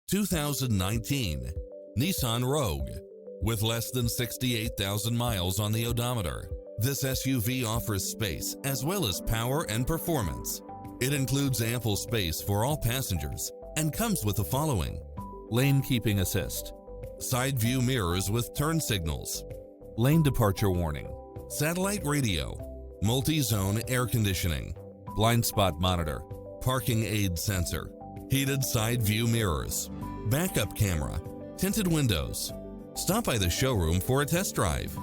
2019 Nissan Rogue. With less than 68,000 miles on the odometer, this SUV offers space as well as power and performance. It includes ample space for all passengers and comes with the following: lane keeping assist, side view mirrors with turn signals, lane departure warning, satellite radio, multi-zone air conditioning, blind spot monitor, parking aid sensor, heated side view mirrors, backup camera, tinted windows. Stop by the showroom for a test drive.